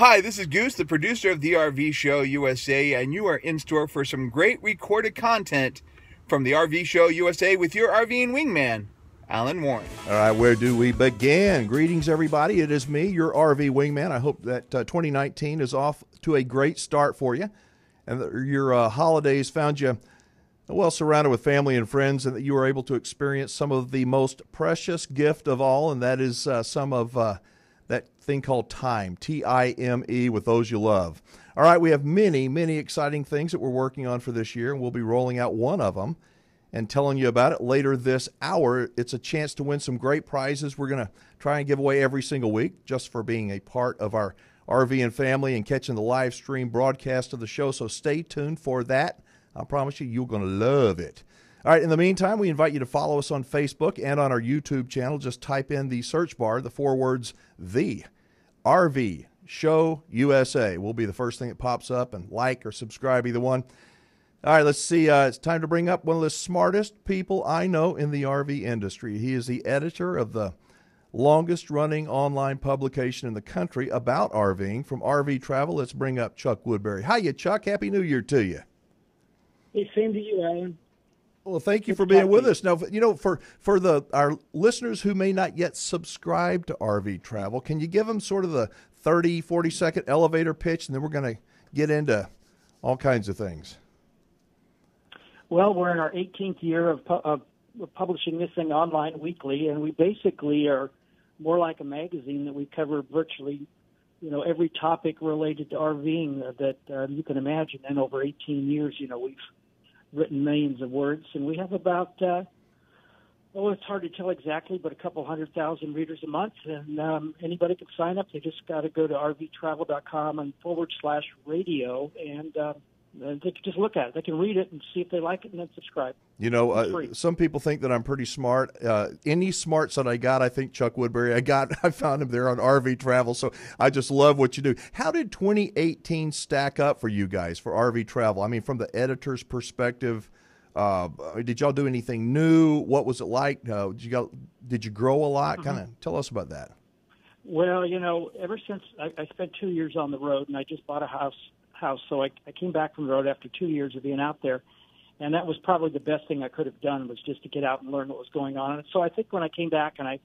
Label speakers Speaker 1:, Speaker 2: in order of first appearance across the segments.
Speaker 1: Hi, this is Goose, the producer of the RV Show USA, and you are in store for some great recorded content from the RV Show USA with your RVing wingman, Alan Warren.
Speaker 2: All right, where do we begin? Greetings, everybody. It is me, your RV wingman. I hope that 2019 is off to a great start for you, and that your holidays found you well surrounded with family and friends, and that you were able to experience some of the most precious gift of all, and that is some of that thing called time, T-I-M-E, with those you love. All right, we have many, many exciting things that we're working on for this year, and we'll be rolling out one of them and telling you about it later this hour. It's a chance to win some great prizes we're going to try and give away every single week just for being a part of our RV and family and catching the live stream broadcast of the show, so stay tuned for that. I promise you, you're going to love it. All right, in the meantime, we invite you to follow us on Facebook and on our YouTube channel. Just type in the search bar, the 4 words, The RV Show USA. Will be the first thing that pops up, and like or subscribe, either one. All right, let's see. It's time to bring up one of the smartest people I know in the RV industry. He is the editor of the longest-running online publication in the country about RVing. From RV Travel, let's bring up Chuck Woodbury. Hiya, Chuck. Happy New Year to you.
Speaker 3: Hey, same to you, Alan.
Speaker 2: Well, thank you for being with us. Now, you know, for our listeners who may not yet subscribe to RV Travel, can you give them sort of the 30, 40-second elevator pitch, and then we're going to get into all kinds of things.
Speaker 3: Well, we're in our 18th year of publishing this thing online weekly, and we basically are more like a magazine that we cover virtually, every topic related to RVing that you can imagine. And over 18 years, we've written millions of words, and we have about, it's hard to tell exactly, but a couple 100,000 readers a month, and anybody can sign up. They just got to go to rvtravel.com and /radio, and they can just look at it. They can read it and see if they like it, and then subscribe.
Speaker 2: Some people think that I'm pretty smart. Any smarts that I got, I think Chuck Woodbury, I found him there on RV Travel. So I just love what you do. How did 2018 stack up for you guys for RV Travel? I mean, from the editor's perspective, did y'all do anything new? What was it like? Did you grow a lot?
Speaker 3: Mm-hmm.
Speaker 2: Kind of tell us about that.
Speaker 3: Well, ever since I spent 2 years on the road, and I just bought a house, so I came back from the road after 2 years of being out there, and that was probably the best thing I could have done, was just to get out and learn what was going on. And so I think when I came back and I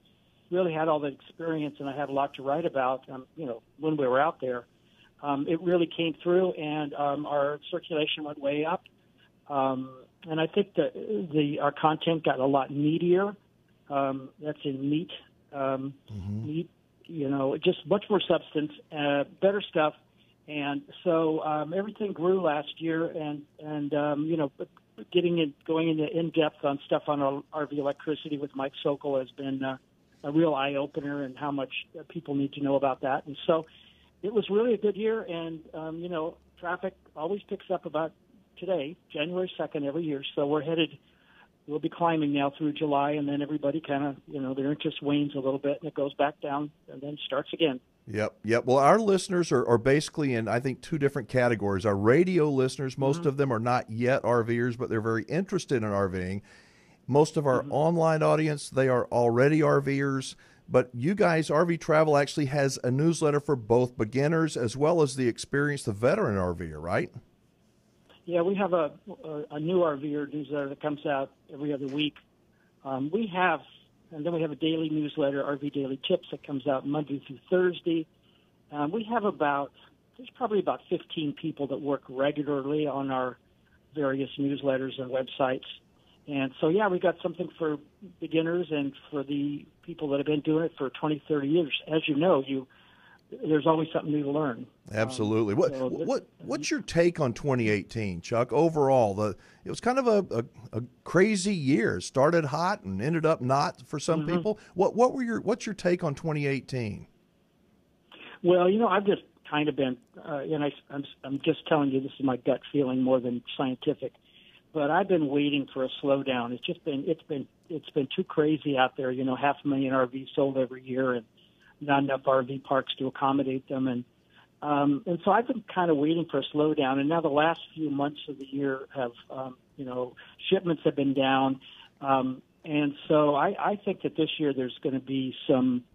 Speaker 3: really had all the experience and I had a lot to write about, when we were out there, it really came through, and our circulation went way up. And I think that our content got a lot meatier. That's in meat. Meat, just much more substance, better stuff. And so everything grew last year, and going into in-depth on stuff on RV electricity with Mike Sokol has been a real eye-opener, and how much people need to know about that. And so it was really a good year, and, traffic always picks up about today, January 2nd, every year. So we'll be climbing now through July, and then everybody kind of, their interest wanes a little bit, and it goes back down and then starts again.
Speaker 2: Yep. Well, our listeners are basically in, I think, 2 different categories. Our radio listeners, most of them are not yet RVers, but they're very interested in RVing. Most of our online audience, they are already RVers. But you guys, RV Travel actually has a newsletter for both beginners as well as the experienced, the veteran RVer, right?
Speaker 3: Yeah, we have a new RVer newsletter that comes out every other week. And then we have a daily newsletter, RV Daily Tips, that comes out Monday through Thursday. We have there's probably about 15 people that work regularly on our various newsletters and websites. And so, we got something for beginners and for the people that have been doing it for 20, 30 years. As you know, there's always something new to learn.
Speaker 2: Absolutely. What's your take on 2018, Chuck? Overall, it was kind of a crazy year. It started hot and ended up not for some people. What's your take on 2018?
Speaker 3: Well, I've just kind of been, I'm just telling you, this is my gut feeling more than scientific, but I've been waiting for a slowdown. It's been too crazy out there. 500,000 RVs sold every year, and not enough RV parks to accommodate them. And so I've been kind of waiting for a slowdown. And now the last few months of the year have, shipments have been down. And so I think that this year there's going to be some,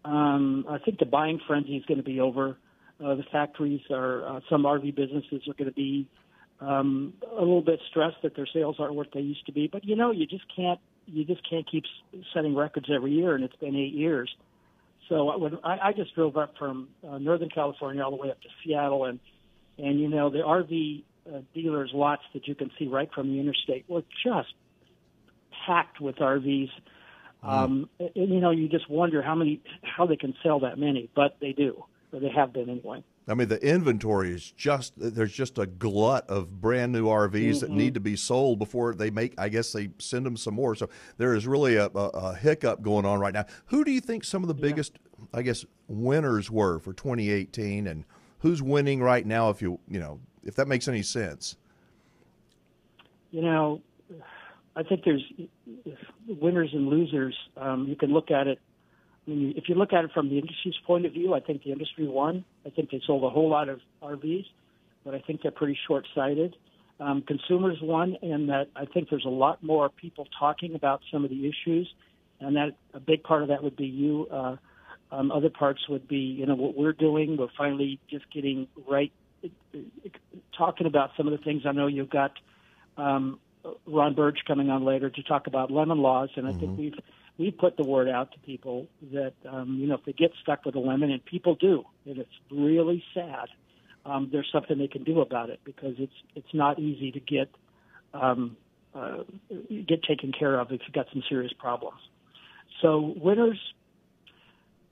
Speaker 3: I think the buying frenzy is going to be over. The factories are some RV businesses are going to be a little bit stressed that their sales aren't what they used to be. But you just can't keep setting records every year, and it's been 8 years. So I just drove up from Northern California all the way up to Seattle, and the RV dealers' lots that you can see right from the interstate were just packed with RVs. And, you just wonder how they can sell that many, but they do, or they have been anyway.
Speaker 2: I mean, the inventory is there's just a glut of brand new RVs that need to be sold before they they send them some more. So there is really a hiccup going on right now. Who do you think some of the biggest, winners were for 2018, and who's winning right now, if that makes any sense?
Speaker 3: I think there's winners and losers. You can look at it. I mean, if you look at it from the industry's point of view, I think the industry won. I think they sold a whole lot of RVs, but I think they're pretty short-sighted. Consumers won, and that I think there's a lot more people talking about some of the issues, and that a big part of that would be you. Other parts would be, what we're doing. We're finally just getting right, talking about some of the things. I know you've got Ron Burge coming on later to talk about lemon laws, and I think we've put the word out to people that if they get stuck with a lemon, and people do, and it's really sad, there's something they can do about it, because it's not easy to get taken care of if you've got some serious problems. So winners,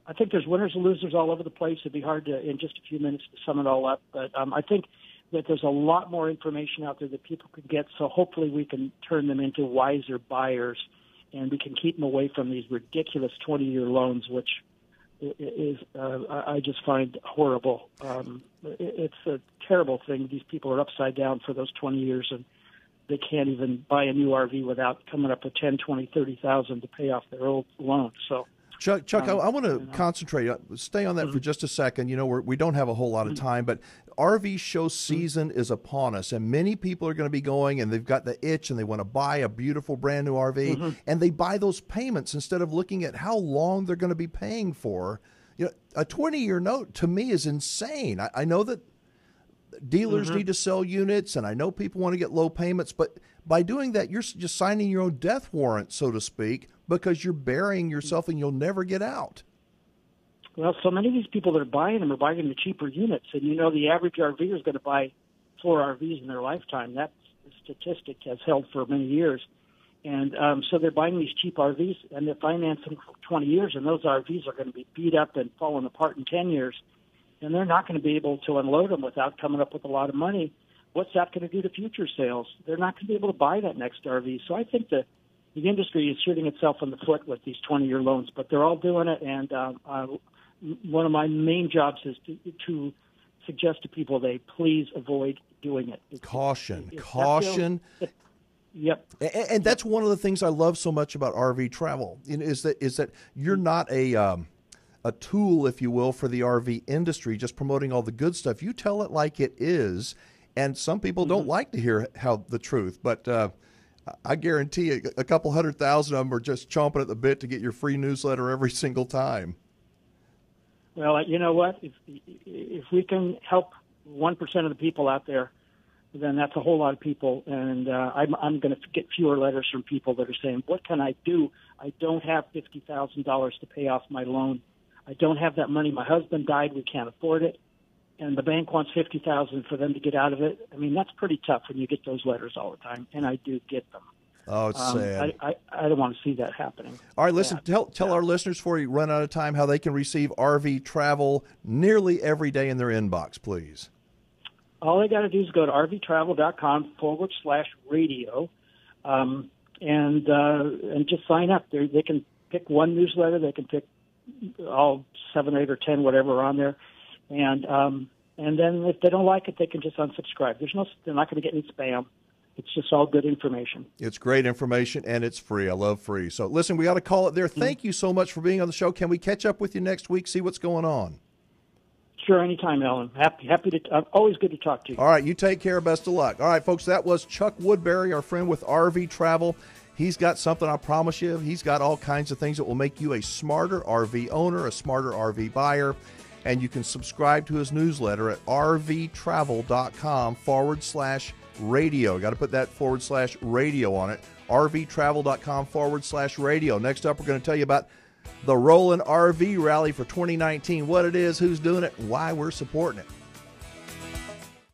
Speaker 3: I think there's winners and losers all over the place. It'd be hard to, in just a few minutes, to sum it all up, but I think that there's a lot more information out there that people can get, so hopefully we can turn them into wiser buyers, and we can keep them away from these ridiculous 20-year loans, which is I just find horrible. It's a terrible thing. These people are upside down for those 20 years, and they can't even buy a new RV without coming up with $10,000, $20,000, $30,000 to pay off their old loan. So,
Speaker 2: Chuck, I want to concentrate. Stay on that for just a second. We don't have a whole lot of time, but RV show season is upon us, and many people are going to be going, and they've got the itch, and they want to buy a beautiful brand new RV, and they buy those payments instead of looking at how long they're going to be paying for. A 20-year note to me is insane. I know that dealers need to sell units, and I know people want to get low payments, but by doing that, you're just signing your own death warrant, so to speak, because you're burying yourself and you'll never get out.
Speaker 3: Well, so many of these people that are buying them are buying the cheaper units, and the average RV is going to buy 4 RVs in their lifetime. That statistic has held for many years. And so they're buying these cheap RVs, and they're financing for 20 years, and those RVs are going to be beat up and falling apart in 10 years. And they're not going to be able to unload them without coming up with a lot of money. What's that going to do to future sales? They're not going to be able to buy that next RV. So I think the industry is shooting itself in the foot with these 20-year loans, but they're all doing it. And one of my main jobs is to suggest to people they please avoid doing it.
Speaker 2: Caution.
Speaker 3: Yep.
Speaker 2: And that's one of the things I love so much about RV travel is that you're not a tool, if you will, for the RV industry, just promoting all the good stuff. You tell it like it is, and some people don't like to hear the truth, but I guarantee a couple 100,000 of them are just chomping at the bit to get your free newsletter every single time.
Speaker 3: Well, you know what? If we can help 1% of the people out there, then that's a whole lot of people, and I'm going to get fewer letters from people that are saying, what can I do? I don't have $50,000 to pay off my loan. I don't have that money. My husband died. We can't afford it. And the bank wants $50,000 for them to get out of it. I mean, that's pretty tough when you get those letters all the time, and I do get them.
Speaker 2: Oh, it's sad.
Speaker 3: I don't want to see that happening.
Speaker 2: All right, listen, tell our listeners before we run out of time how they can receive RV travel nearly every day in their inbox, please.
Speaker 3: All they got to do is go to rvtravel.com/radio and just sign up. They can pick one newsletter. They can pick all 7, 8, or 10, whatever are on there. And then if they don't like it, they can just unsubscribe. They're not going to get any spam. It's just all good information. It's
Speaker 2: great information, and it's free. I love free. So, listen, we ought to call it there. Thank you so much for being on the show. Can we catch up with you next week, see what's going on?
Speaker 3: Sure, anytime, Alan. Happy to. Always good to talk to you.
Speaker 2: All right, you take care. Best of luck. All right, folks, that was Chuck Woodbury, our friend with RV Travel. He's got something, I promise you. He's got all kinds of things that will make you a smarter RV owner, a smarter RV buyer. And you can subscribe to his newsletter at rvtravel.com/radio. Got to put that /radio on it. rvtravel.com/radio. Next up, we're going to tell you about the Roland RV Rally for 2019, what it is, who's doing it, and why we're supporting it.